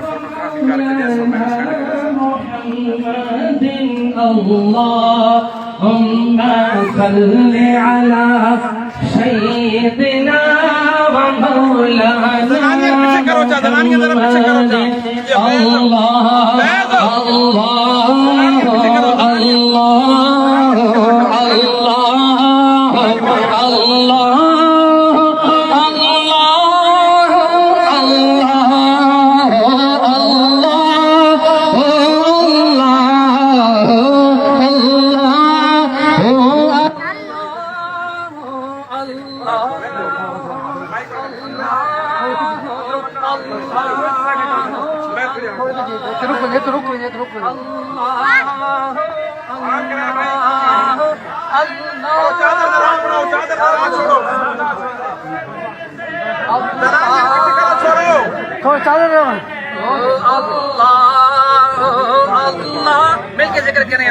Photography کر کے دے سو میں سینڈ کرے اللهم صل على سيدنا ومولانا مل کے ذکر کریں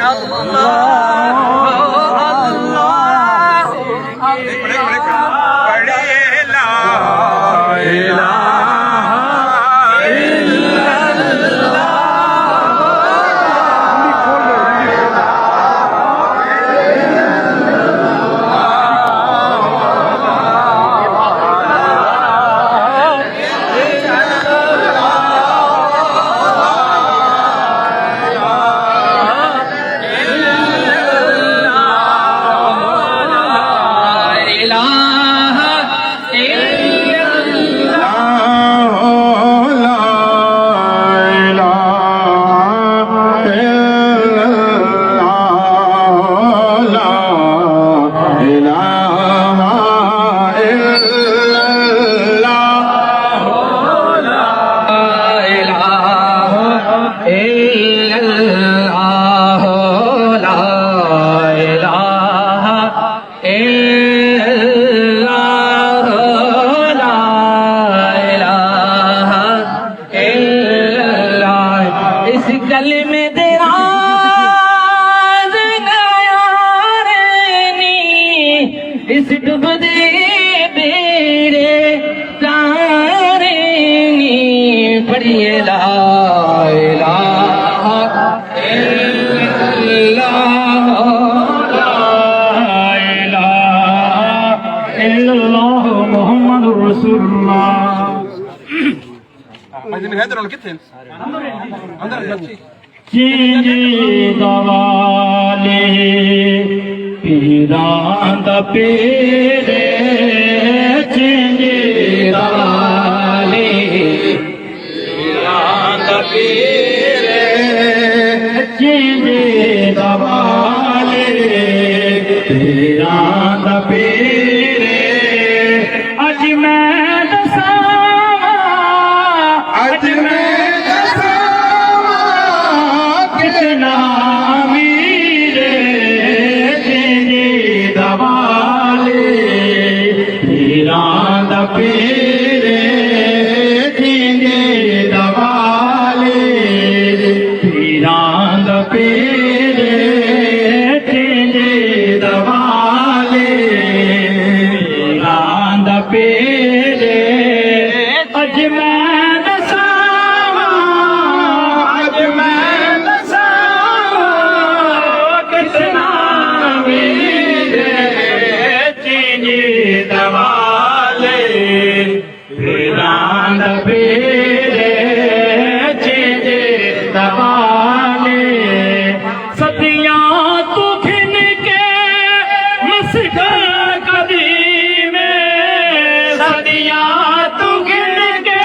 پیران دا پیرے چنجی دالے پیران دا پیرے چنجی دالے پیران دا پیرے اج میں دساواں اج میں دساواں کتنا پیرے تھینگے دوالے پیران دا پیرے تھینگے دوالے پیران دا پیرے اج میں دساواں اج میں دساواں کتنا میرے تھینگے دوالے پیران دا پیرے چنجے دوالے صدیاں تو گھن کے مسکر قدیم صدیاں تو گھن کے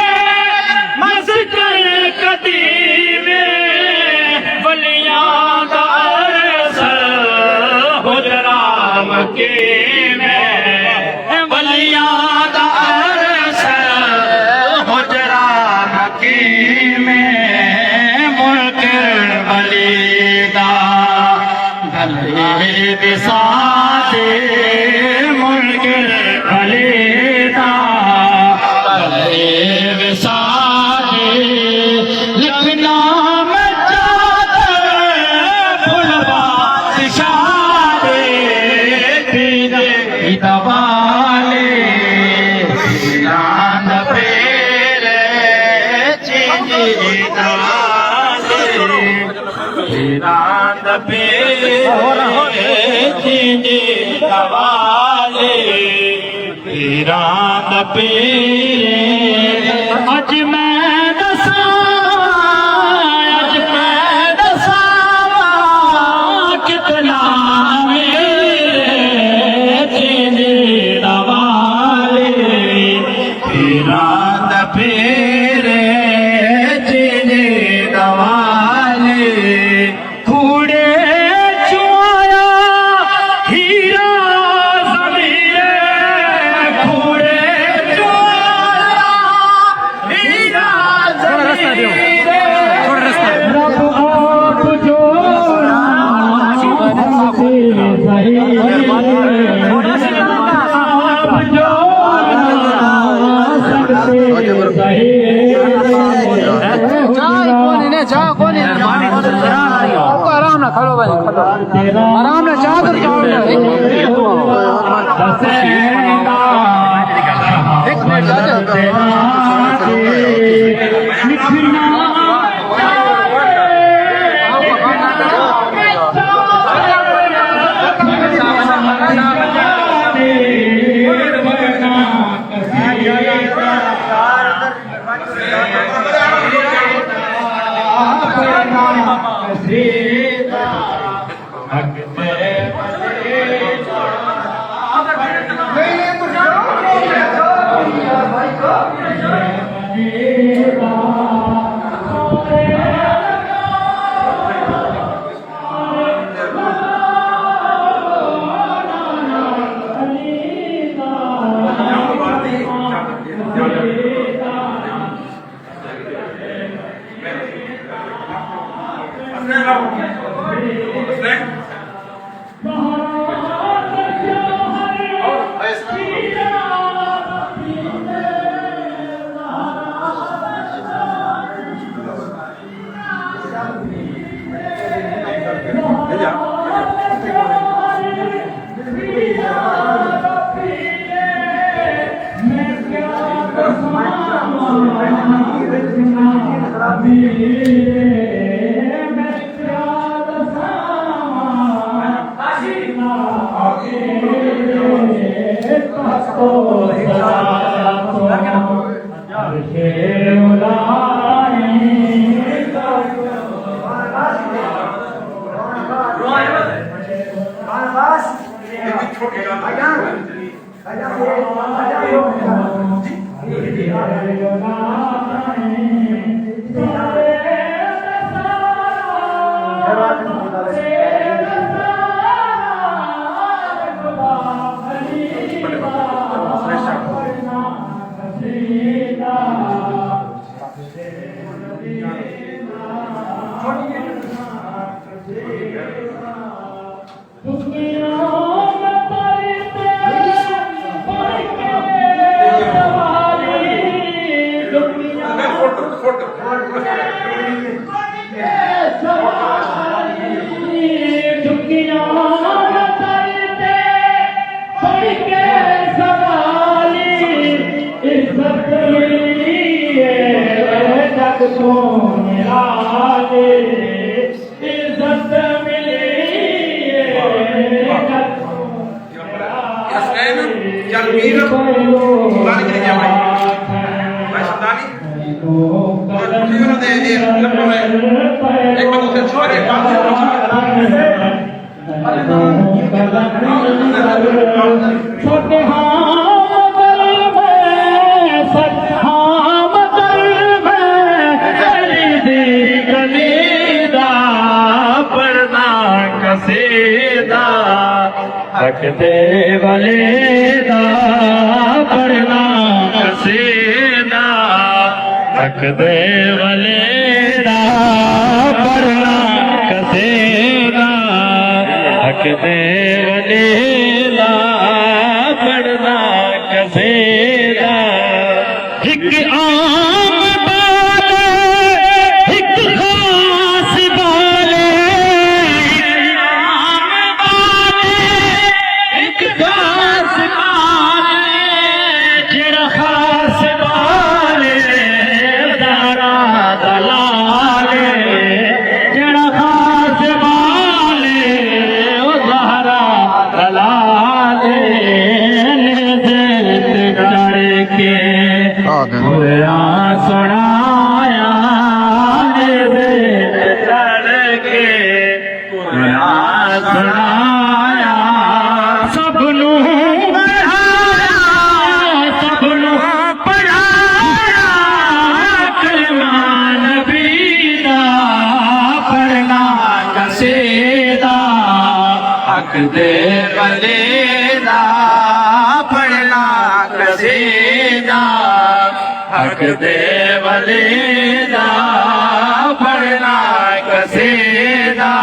مسکر قدیم ولیاں دا عرصہ حجرہ مکی میں ولیاں دا سادے ملک علیدا غریب سادے لکھنا میں چادر پھول بادشاہ دے تیرے دوالے پیران پیرے چنجی اج میں دساں کتنا میرے تیرے دوالے پیران پیرے تیرے دوالے کوڑے چوایا ہیرا زمین کوڑے چوایا ہیرا زمین رب آپ جو آرام نہ کھڑو بھائی آرام نہ چاہ کر حق دے والے دا پڑھنا قصیدہ حق دے والے دا پڑھنا قصیدہ حق دے والے دا پڑھنا قصیدہ ایک عام بالے ایک خاص بالے خاص بالے دارا دل دے ولی دا پڑھنا قصیدہ حق دے ولی دا پڑھنا قصیدہ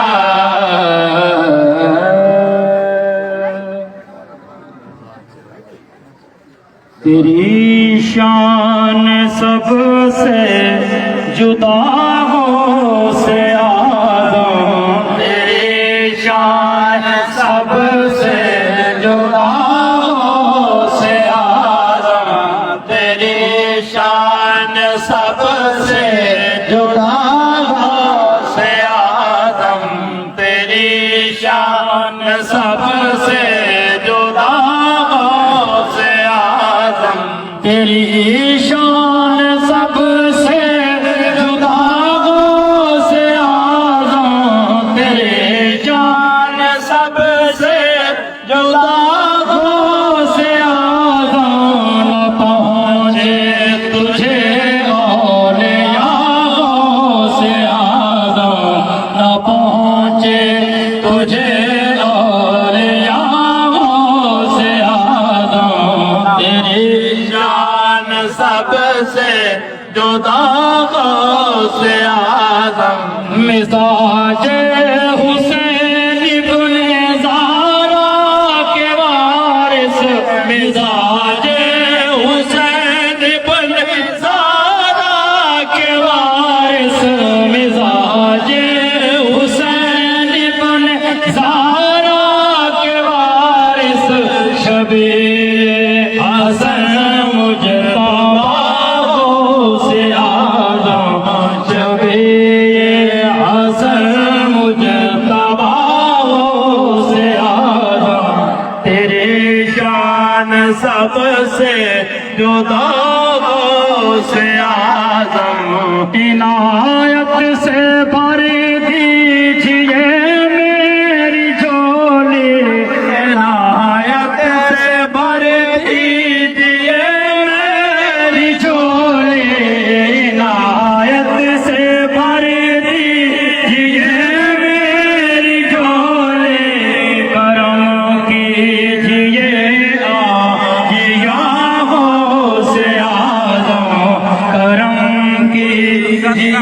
تیری شان سب سے جدا ہو سے آدم تیری شان سب سے جدا ہو سے آدم تیری شان سب سے جدا ہو سے آدم تیری شان سب سے جدا ہو سے آدم تیری شان سب سے جدا ہو سے آدم تیری شان سب سے جدا ہو سے آدم نہ پہنچے تجھے اولیاء ہو سے آدم نہ پہنچے تجھے اولیاء ہو سے آدم تیری شان سب سے جدا ہو سے آدم مزاج حسین ابن زہرا کے وارث مزاج حسین ابن زہرا کے وارث مزاج حسین ابن زہرا کے وارث شبیہ حسن مجتبی ہو سے آدم شبیہ حسن مجتبی ہو سے آدم تیری شان سب سے جدا ہو سے آدم عنایت سے بھر دیجئے میری جھولی عنایت سے بھر دیجئے میری جھولی عنایت سے بھر دیجئے میری جھولی کرم کیجئے آجیا ہو سے آدم کرم کیجئے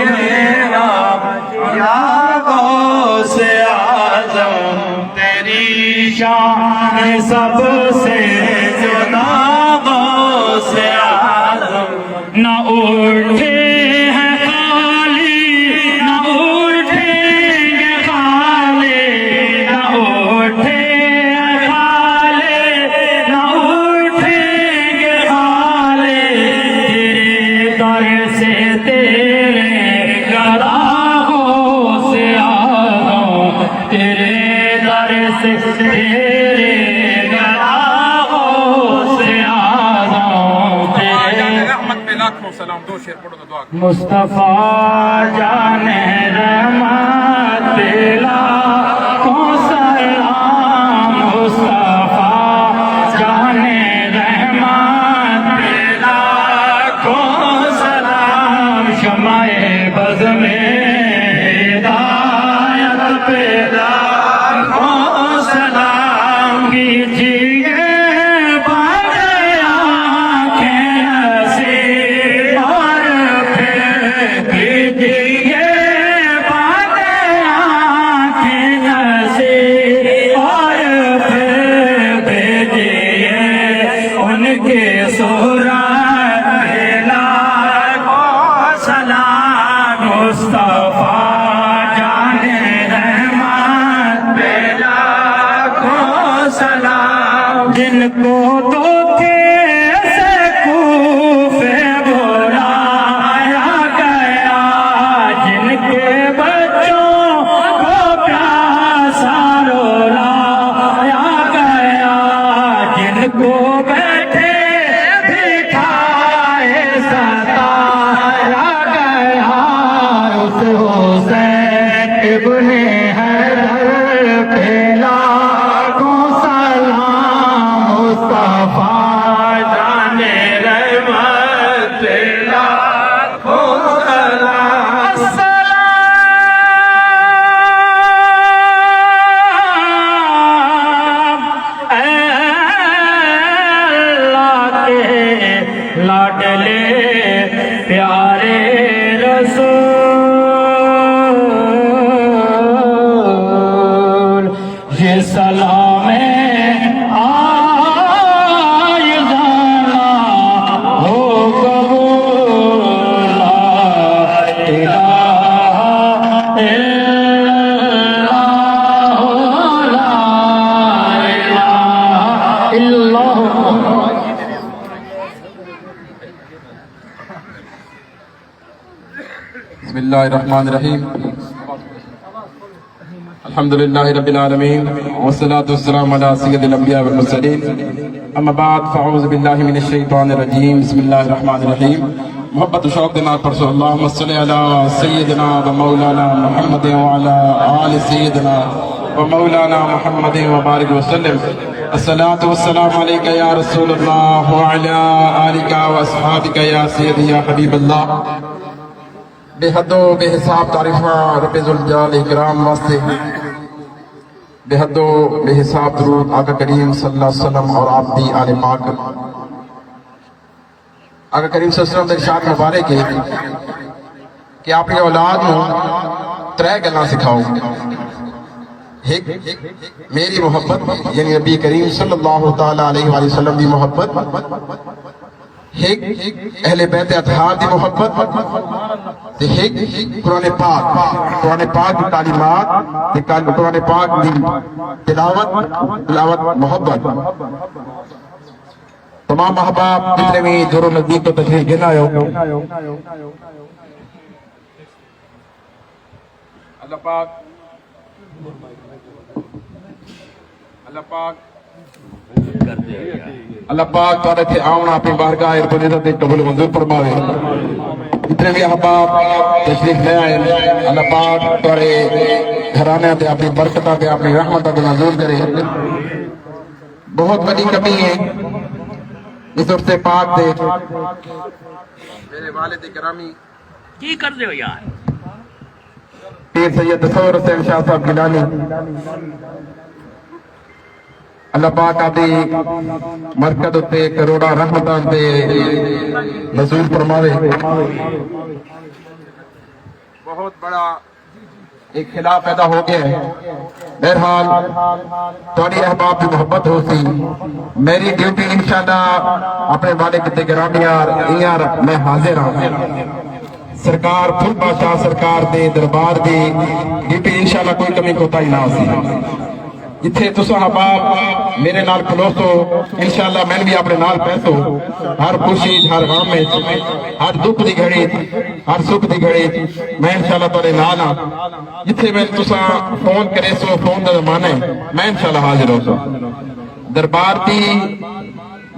آجیا ہو سے آدم تیری شان سب سے جدا ہو سے آدم نہ اٹھے ہیں خالی نہ اٹھیں گے خالی نہ اٹھے ہیں خالی نہ اٹھیں گے خالی تیرے در سے تیرے گدا ہو سے آدم تیرے در سے تیرے گدا ہو سے آدم تیرے احمد پہ لاکھوں سلام دو شیر پڑھو تو دعا کرو مصطفیٰ جان رحمت تیلا کو سلام مصطفیٰ جان رحمت تیلا کو سلام شمع بز میں ہدایت پیدا کو سلام کیجیے بڑے آنکھیں نصیب اور پھر کیجیے بڑے آنکھیں نصیب اور پھر بھیجیے ان کے صورت بلا کو سلام مصطفیٰ جان رحمت بلا کو سلام جن کو دھوکے سے کوفے بلایا گیا جن کے بچوں کو پیاسا رلایا گیا جن کو بیٹھے بٹھائے ستایا گیا اس حسین ابن حیدر پہلا کو سلام مصطفیٰ جان رحمت پہلا کو سلام بسم اللہ الرحمن الرحیم الحمدللہ رب العالمین والصلاة والسلام علی سید الانبیاء والمرسلین اما بعد فاعوذ باللہ من الشیطان الرجیم بسم اللہ الرحمن الرحیم محبت و شوق دینا پرسو اللہم صلی علی سیدنا و مولانا محمد وعلی آل سیدنا و مولانا محمد وبارک وسلم الصلاة والسلام علیکہ یا رسول اللہ وعلی آلکہ و اصحابکہ یا سیدی یا حبیب اللہ بے حد و بے حساب تعریفہ رب ذوالجلال اکرام واسطے بے حد و بے حساب درود آقا کریم صلی اللہ علیہ وسلم اور آپ دی آل پاک آقا کریم صلی اللہ علیہ وسلم دے ارشاد مبارک ہے کہ اپنی اولاد نو ترے گلاں سکھاؤ ایک میری محبت یعنی نبی کریم صلی اللہ تعالی علیہ وآلہ وسلم دی محبت ایک اہل بیت اطہار دی محبت ایک قرآن پاک کی تعلیمات قرآن پاک دی تلاوت محبت تمام احباب جتنے بھی دور و نزدیک تو تشریف گنا ہو اللہ پاک اللہ پاک تارے تھے آمنا اپنی بارگاہ ارپنیدہ تے قبول منظور فرماوے جتنے بھی احباب تشریف لے آئے اللہ پاک تارے گھرانے تے اپنی برکتہ تے اپنی رحمتہ تے نزول کرے بہت بڑی کمی ہے اس عرص پاک تے میرے والد کرامی کی کر دے ہو یار پیر سید تصور حسین شاہ صاحب گیلانی اللہ پاک آدھی مرکز تے کروڑا رحمتان تے نزول فرماوے بہت بڑا ایک خلاف پیدا ہو گیا ہے بہرحال تھوڑی احباب کی محبت ہو سی میری ڈیوٹی انشاءاللہ اپنے والد تے گرامیار میں حاضر ہوں سرکار پھل بادشاہ سرکار دے دربار دی ڈیوٹی انشاءاللہ کوئی کمی کوتاہی نہ ہو سی جتھے تسا احباب میرے نال کھلوسو انشاءاللہ میں بھی اپنے نال پیسو ہر خوشی ہر غم میں ہر دکھ دی گھڑی ہر سکھ دی گھڑی میں انشاءاللہ تورے نال ہاں جتھے میں تسا فون کرے سو فون دا زمانہ ہے میں انشاءاللہ حاضر ہو سو دربار دی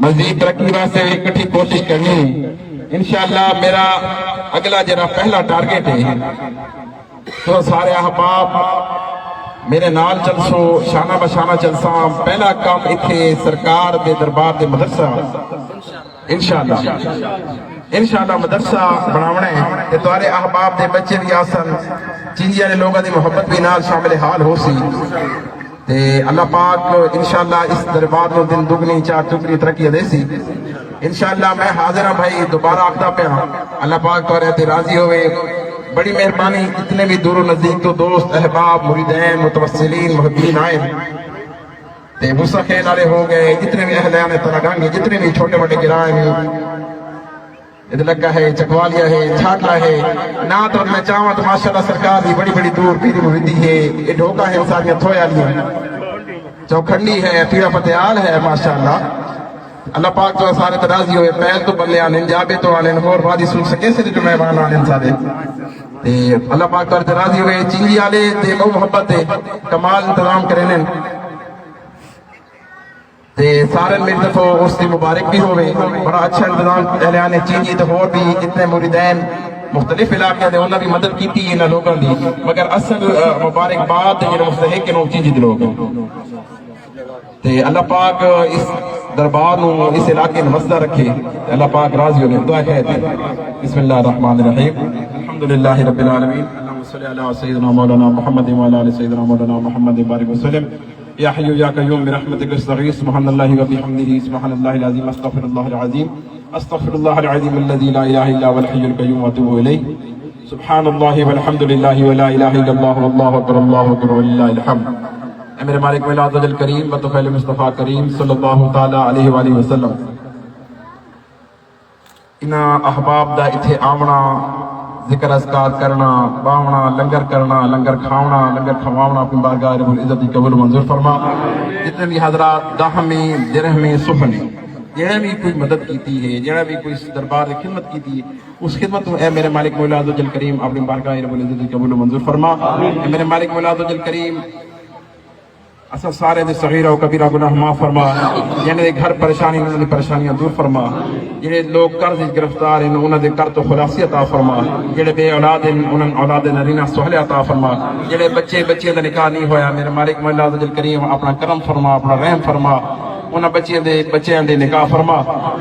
مزید ترقی واسطے اکٹھی کوشش کرنی انشاءاللہ میرا اگلا جرا پہلا ٹارگٹ ہے تو سارے احباب میرے نال چلسو شانہ بشانہ چلساں پہلا کام اتھے سرکار دے دربار دے مدرسہ انشاءاللہ مدرسہ بناونے کہ تمہارے احباب دے بچے بھی آسن چینجی والے لوگوں دی محبت بھی نال شامل حال ہو سی تے اللہ پاک انشاءاللہ اس دربار نو دن دگنی چار چگنی ترقی دے سی انشاءاللہ میں حاضر ہوں بھائی دوبارہ آخدا پیا اللہ پاک تو رہتے راضی ہوئے بڑی مہربانی اتنے بھی دور و نزدیک تو دوست احباب مریدین متوسلین محبین آئے تے غصہ خیل والے ہو گئے جتنے بھی اہلیان تنگانگی جتنے بھی چھوٹے بڑے گرائے ہیں ادلگا ہے چکوالیا ہے چھاٹلا ہے نہ تو میں چاہوں تو ماشاءاللہ سرکار دی بڑی بڑی دور پیری مریدی ہے یہ ڈھوکا ہے ساریاں تھویا لیا چوکھنڈی ہے پیڑا فتحال ہے ماشاءاللہ اللہ پاک تو سارے ترازی ہوئے پہل تو بلے آنین جابے تو آنین اور وادی سن سکے سے جو مہمان آنین سارے اللہ پاک تو ترازی ہوئے چینجی آلے تے بہو محبت تے کمال انتظام کرنے تے سارے میری دفعہ اس کی مبارک بھی ہوئے بڑا اچھا انتظام اہلیان چینجی تے اور بھی اتنے مریدین مختلف علاقے دے انہوں نے مدد کی تھی انہوں لوگوں دی مگر اصل مبارک بات جنہوں مستحق انہوں چینجی دے لوگ تے اللہ پاک اس دربار نو اس علاقے میں مسئلہ رکھے اللہ پاک راضی ہونے دعا کہتے بسم اللہ الرحمن الرحیم الحمدللہ رب العالمین اللہم صلی علی سیدنا مولانا محمد وعلی آل سیدنا مولانا محمد بارک وسلم یا حی یا قیوم برحمتک استغیث سبحان اللہ و بحمدہ سبحان اللہ العظیم استغفر اللہ العظیم استغفر اللہ العظیم الذی لا الہ الا هو الحی القیوم واتوب الیہ سبحان اللہ والحمد للہ ولا الہ الا اللہ واللہ اکبر اللہ اکبر وللہ الحمد اے میرے مالک مولا عز وجل کریم و طفیل مصطفیٰ کریم صلی اللہ تعالی علیہ وآلہ وسلم انہاں احباب دا اتھے آمنا ذکر اذکار کرنا باونا لنگر کرنا لنگر کھاونا لنگر کھواونا اپنی بارگاہ رب العزت قبول منظور فرما جتنے بھی حضرات دہمی درہمی سفنی جہاں بھی کوئی مدد کیتی ہے، جہاں بھی کوئی دربار کی خدمت کیتی ہے، اس خدمت میں اے میرے مالک مولا عز و جل کریم اپنی بارگاہ رب العزت قبول و منظور فرما۔ اے میرے مالک مولا عز و جل کریم اسا سارے دے صغیرہ و کبیرہ گناہ معاف فرما، جنہاں دے گھر پریشانی انہاں دی پریشانیاں دور فرما، جڑے لوگ قرض وچ گرفتار ہیں انہاں دے قرض تو خلاصی عطا فرما، جڑے بے اولاد ہیں انہاں اولاد نرینہ سہولت عطا فرما، جڑے بچے دا نکاح نہیں ہویا میرے مالک مولا عز و جل کریم اپنا کرم فرما، اپنا رحم فرما، انہاں بچیاں دے نکاح فرما۔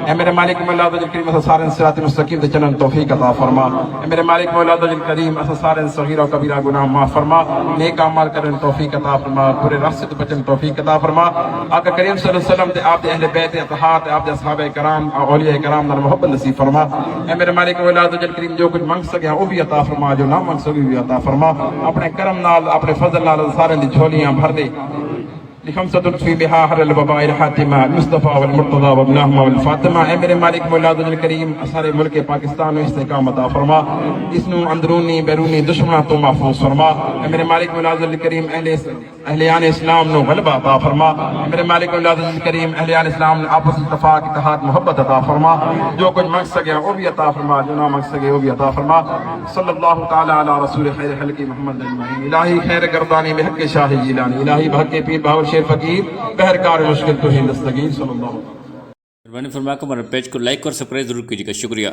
اے میرے مالک مولا عز و جل کریم اسا سارے صراط مستقیم تے چلن توفیق عطا فرما۔ اے میرے مالک مولا عز و جل کریم اسا سارے صغیرہ و کبیرہ گناہ معاف فرما، نیک اعمال کرن توفیق عطا فرما، برے راستے تو بچن توفیق عطا فرما۔ آقا کریم صلی اللہ علیہ وسلم تے آپ دے اہل بیت اطہار تے آپ دے صحابہ کرام اولیاء کرام نال محبت نصیب فرما۔ اے میرے مالک مولا عز و جل کریم جو کچھ منگ سکیا وہ بھی عطا فرما، جو نہ منگ سکی بھی عطا فرما، اپنے کرم نال اپنے فضل نال سارے دی جھولیاں بھر دے۔ لخمسة في بها حر الوباء الحاتمة المصطفى والمرتضى وابنهما والفاطمة۔ اے میرے مالک مولا عز و جل کریم سارے ملک پاکستان میں استحکام عطا فرما، اس نو اندرونی بیرونی دشمنوں تو محفوظ فرما۔ اے میرے مالک مولا عز و جل کریم اہلیان اسلام نو غلبہ عطا فرما۔ اے میرے مالک مولا عز و جل کریم اہلیان اسلام نے آپس اتفاق اتحاد محبت عطا فرما، جو کچھ منگ سکے وہ بھی عطا فرما، جو نہ منگ سکے وہ بھی عطا فرما۔ صلی اللہ تعالی علی رسول خیر خلق محمد اجمعین۔ الہی خیر گردانی بحق شاہ جیلانی، الہی بحق پیر بہاول شیر فقیر بہر کار مشکل تو ہی دستگیر۔ صلی اللہ علیہ وسلم۔ مہربانی فرما کر ہمارے پیج کو لائک اور سبسکرائب ضرور کیجیے گا، شکریہ۔